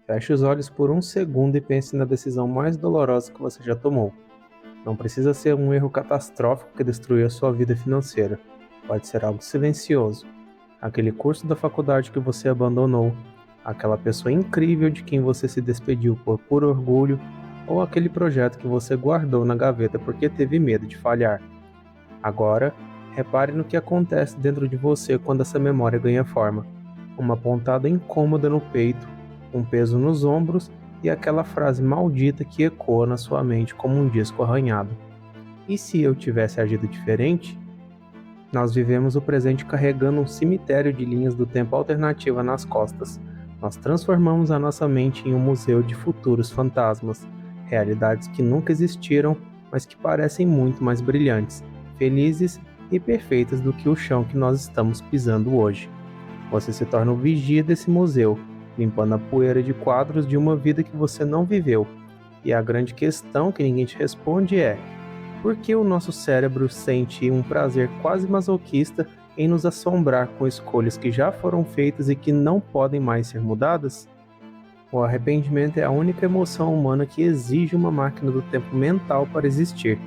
Feche os olhos por um segundo e pense na decisão mais dolorosa que você já tomou. Não precisa ser um erro catastrófico que destruiu a sua vida financeira. Pode ser algo silencioso. Aquele curso da faculdade que você abandonou, aquela pessoa incrível de quem você se despediu por puro orgulho, ou aquele projeto que você guardou na gaveta porque teve medo de falhar. Agora, repare no que acontece dentro de você quando essa memória ganha forma. Uma pontada incômoda no peito, um peso nos ombros e aquela frase maldita que ecoa na sua mente como um disco arranhado. E se eu tivesse agido diferente? Nós vivemos o presente carregando um cemitério de linhas do tempo alternativa nas costas. Nós transformamos a nossa mente em um museu de futuros fantasmas, realidades que nunca existiram, mas que parecem muito mais brilhantes, felizes e perfeitas do que o chão que nós estamos pisando hoje. Você se torna o vigia desse museu, limpando a poeira de quadros de uma vida que você não viveu. E a grande questão que ninguém te responde é: por que o nosso cérebro sente um prazer quase masoquista em nos assombrar com escolhas que já foram feitas e que não podem mais ser mudadas? O arrependimento é a única emoção humana que exige uma máquina do tempo mental para existir.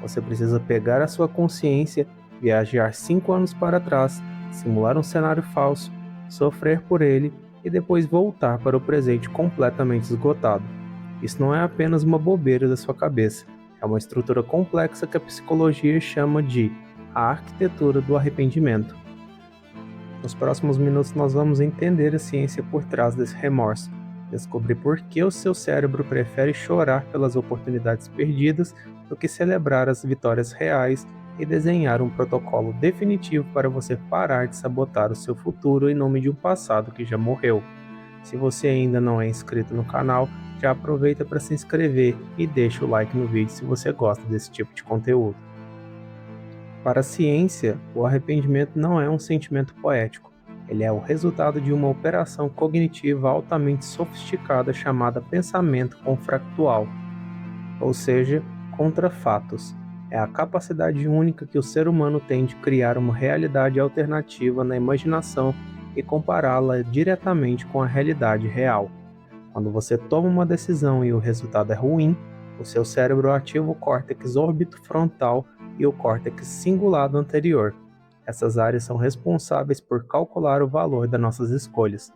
Você precisa pegar a sua consciência, viajar 5 anos para trás, simular um cenário falso, sofrer por ele e depois voltar para o presente completamente esgotado. Isso não é apenas uma bobeira da sua cabeça, é uma estrutura complexa que a psicologia chama de a arquitetura do arrependimento. Nos próximos minutos nós vamos entender a ciência por trás desse remorso, descobrir por que o seu cérebro prefere chorar pelas oportunidades perdidas do que celebrar as vitórias reais e desenhar um protocolo definitivo para você parar de sabotar o seu futuro em nome de um passado que já morreu. Se você ainda não é inscrito no canal, já aproveita para se inscrever e deixa o like no vídeo se você gosta desse tipo de conteúdo. Para a ciência, o arrependimento não é um sentimento poético. Ele é o resultado de uma operação cognitiva altamente sofisticada chamada pensamento confractual, ou seja, contra fatos. É a capacidade única que o ser humano tem de criar uma realidade alternativa na imaginação e compará-la diretamente com a realidade real. Quando você toma uma decisão e o resultado é ruim, o seu cérebro ativa o córtex orbitofrontal e o córtex cingulado anterior. Essas áreas são responsáveis por calcular o valor das nossas escolhas.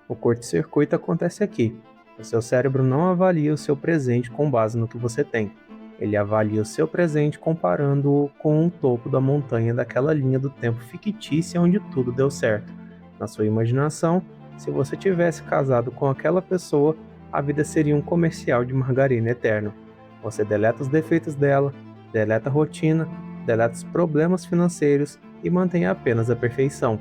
O curto-circuito acontece aqui. O seu cérebro não avalia o seu presente com base no que você tem. Ele avalia o seu presente comparando-o com o topo da montanha daquela linha do tempo fictícia onde tudo deu certo. Na sua imaginação, se você tivesse casado com aquela pessoa, a vida seria um comercial de margarina eterno. Você deleta os defeitos dela, deleta a rotina, deleta os problemas financeiros e mantém apenas a perfeição.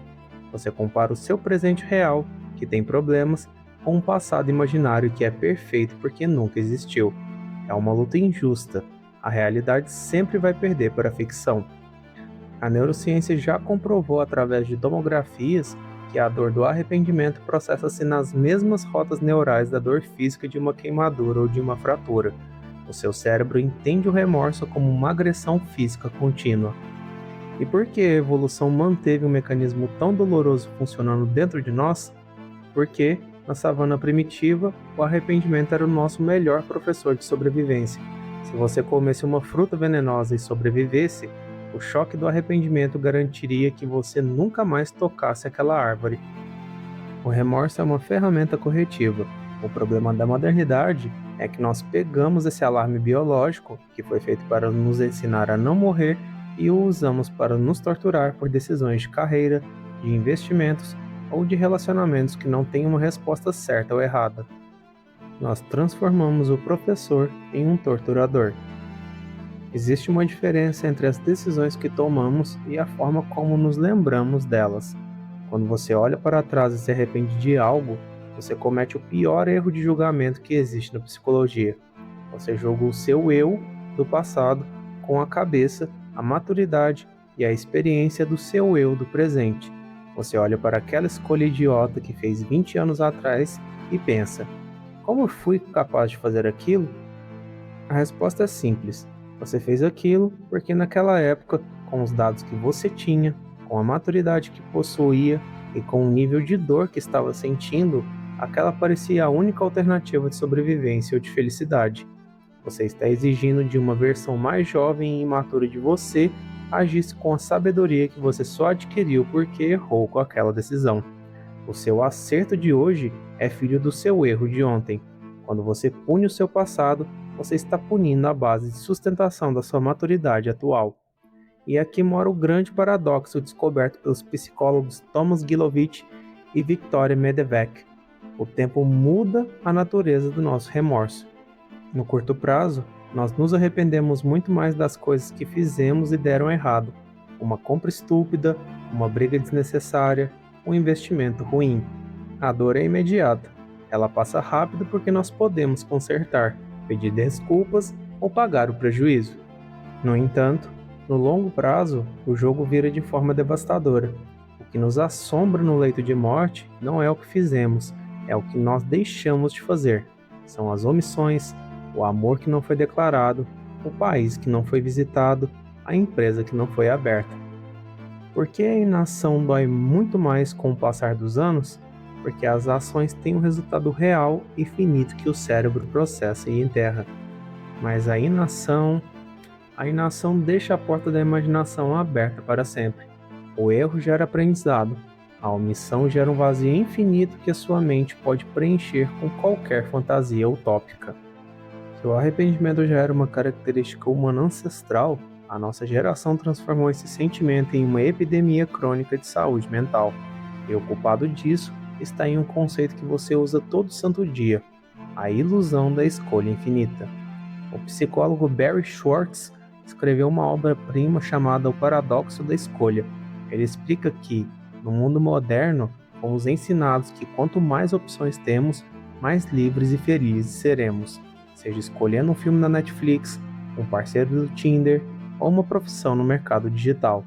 Você compara o seu presente real, que tem problemas, com um passado imaginário que é perfeito porque nunca existiu. É uma luta injusta. A realidade sempre vai perder para a ficção. A neurociência já comprovou através de tomografias que a dor do arrependimento processa-se nas mesmas rotas neurais da dor física de uma queimadura ou de uma fratura. O seu cérebro entende o remorso como uma agressão física contínua. E por que a evolução manteve um mecanismo tão doloroso funcionando dentro de nós? Porque, na savana primitiva, o arrependimento era o nosso melhor professor de sobrevivência. Se você comesse uma fruta venenosa e sobrevivesse, o choque do arrependimento garantiria que você nunca mais tocasse aquela árvore. O remorso é uma ferramenta corretiva. O problema da modernidade é que nós pegamos esse alarme biológico, que foi feito para nos ensinar a não morrer, e o usamos para nos torturar por decisões de carreira, de investimentos ou de relacionamentos que não têm uma resposta certa ou errada. Nós transformamos o professor em um torturador. Existe uma diferença entre as decisões que tomamos e a forma como nos lembramos delas. Quando você olha para trás e se arrepende de algo, você comete o pior erro de julgamento que existe na psicologia. Você julga o seu eu do passado com a cabeça, a maturidade e a experiência do seu eu do presente. Você olha para aquela escolha idiota que fez 20 anos atrás e pensa: como eu fui capaz de fazer aquilo? A resposta é simples. Você fez aquilo porque naquela época, com os dados que você tinha, com a maturidade que possuía e com o nível de dor que estava sentindo, Aquela parecia a única alternativa de sobrevivência ou de felicidade. Você está exigindo de uma versão mais jovem e imatura de você agisse com a sabedoria que você só adquiriu porque errou com aquela decisão. O seu acerto de hoje é filho do seu erro de ontem. Quando você pune o seu passado, você está punindo a base de sustentação da sua maturidade atual. E aqui mora o grande paradoxo descoberto pelos psicólogos Thomas Gilovich e Victoria Medvedek. O tempo muda a natureza do nosso remorso. No curto prazo, nós nos arrependemos muito mais das coisas que fizemos e deram errado. Uma compra estúpida, uma briga desnecessária, um investimento ruim. A dor é imediata. Ela passa rápido porque nós podemos consertar, pedir desculpas ou pagar o prejuízo. No entanto, no longo prazo, o jogo vira de forma devastadora. O que nos assombra no leito de morte não é o que fizemos, é o que nós deixamos de fazer. São as omissões, o amor que não foi declarado, o país que não foi visitado, a empresa que não foi aberta. Por que a inação dói muito mais com o passar dos anos? Porque as ações têm um resultado real e finito que o cérebro processa e enterra. Mas a inação deixa a porta da imaginação aberta para sempre. O erro gera aprendizado. A omissão gera um vazio infinito que a sua mente pode preencher com qualquer fantasia utópica. Se o arrependimento já era uma característica humana ancestral, a nossa geração transformou esse sentimento em uma epidemia crônica de saúde mental. E o culpado disso está em um conceito que você usa todo santo dia: a ilusão da escolha infinita. O psicólogo Barry Schwartz escreveu uma obra-prima chamada O Paradoxo da Escolha. Ele explica que, no mundo moderno, fomos ensinados que quanto mais opções temos, mais livres e felizes seremos, seja escolhendo um filme na Netflix, um parceiro do Tinder ou uma profissão no mercado digital.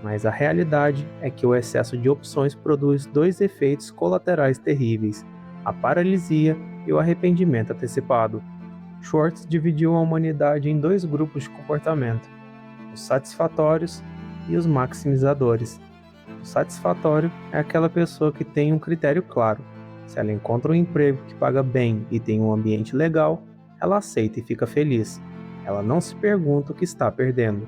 Mas a realidade é que o excesso de opções produz dois efeitos colaterais terríveis: a paralisia e o arrependimento antecipado. Schwartz dividiu a humanidade em dois grupos de comportamento: os satisfatórios e os maximizadores. O satisfatório é aquela pessoa que tem um critério claro. Se ela encontra um emprego que paga bem e tem um ambiente legal, ela aceita e fica feliz. Ela não se pergunta o que está perdendo.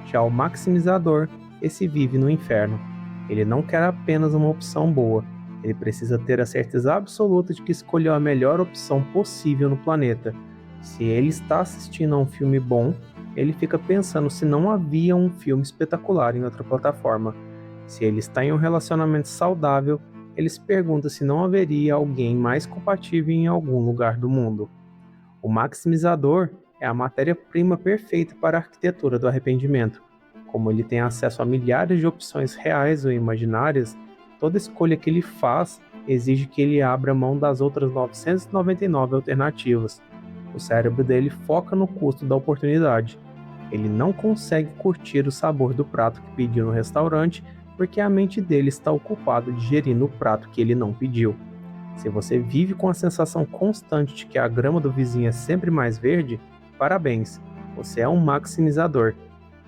Já o maximizador, esse vive no inferno. Ele não quer apenas uma opção boa. Ele precisa ter a certeza absoluta de que escolheu a melhor opção possível no planeta. Se ele está assistindo a um filme bom, ele fica pensando se não havia um filme espetacular em outra plataforma. Se ele está em um relacionamento saudável, ele se pergunta se não haveria alguém mais compatível em algum lugar do mundo. O maximizador é a matéria-prima perfeita para a arquitetura do arrependimento. Como ele tem acesso a milhares de opções reais ou imaginárias, toda escolha que ele faz exige que ele abra mão das outras 999 alternativas. O cérebro dele foca no custo da oportunidade. Ele não consegue curtir o sabor do prato que pediu no restaurante porque a mente dele está ocupada digerindo o prato que ele não pediu. Se você vive com a sensação constante de que a grama do vizinho é sempre mais verde, parabéns, você é um maximizador.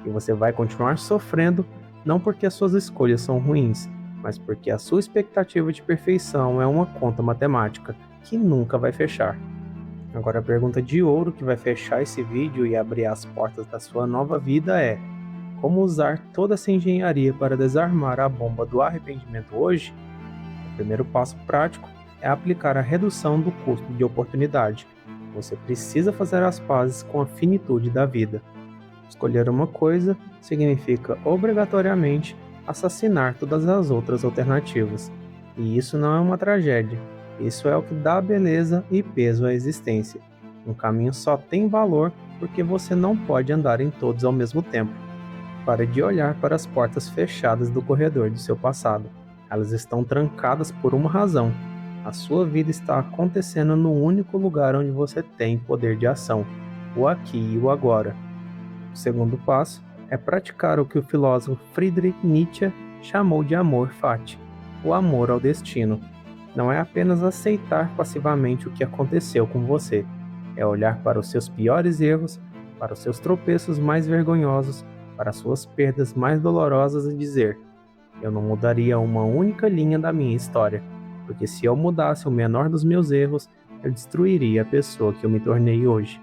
E você vai continuar sofrendo não porque as suas escolhas são ruins, mas porque a sua expectativa de perfeição é uma conta matemática que nunca vai fechar. Agora a pergunta de ouro que vai fechar esse vídeo e abrir as portas da sua nova vida é: como usar toda essa engenharia para desarmar a bomba do arrependimento hoje? O primeiro passo prático é aplicar a redução do custo de oportunidade. Você precisa fazer as pazes com a finitude da vida. Escolher uma coisa significa obrigatoriamente assassinar todas as outras alternativas. E isso não é uma tragédia. Isso é o que dá beleza e peso à existência. Um caminho só tem valor porque você não pode andar em todos ao mesmo tempo. Pare de olhar para as portas fechadas do corredor do seu passado. Elas estão trancadas por uma razão. A sua vida está acontecendo no único lugar onde você tem poder de ação, o aqui e o agora. O segundo passo é praticar o que o filósofo Friedrich Nietzsche chamou de amor fati, o amor ao destino. Não é apenas aceitar passivamente o que aconteceu com você, é olhar para os seus piores erros, para os seus tropeços mais vergonhosos, para as suas perdas mais dolorosas e dizer: eu não mudaria uma única linha da minha história, porque se eu mudasse o menor dos meus erros, eu destruiria a pessoa que eu me tornei hoje.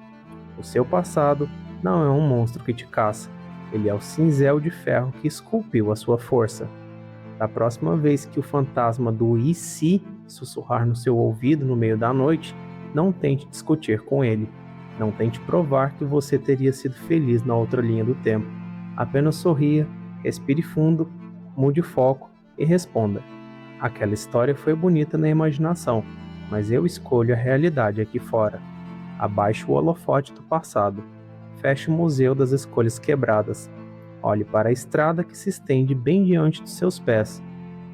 O seu passado não é um monstro que te caça, ele é o cinzel de ferro que esculpiu a sua força. Da próxima vez que o fantasma do "e se" sussurrar no seu ouvido no meio da noite, não tente discutir com ele. Não tente provar que você teria sido feliz na outra linha do tempo. Apenas sorria, respire fundo, mude o foco e responda: aquela história foi bonita na imaginação, mas eu escolho a realidade aqui fora. Abaixe o holofote do passado. Feche o museu das escolhas quebradas. Olhe para a estrada que se estende bem diante dos seus pés.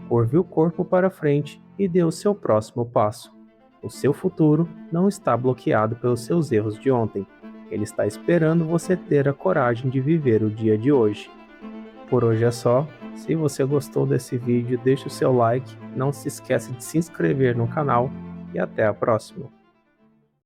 Curve o corpo para frente e dê o seu próximo passo. O seu futuro não está bloqueado pelos seus erros de ontem. Ele está esperando você ter a coragem de viver o dia de hoje. Por hoje é só. Se você gostou desse vídeo, deixe o seu like, não se esqueça de se inscrever no canal e até a próxima.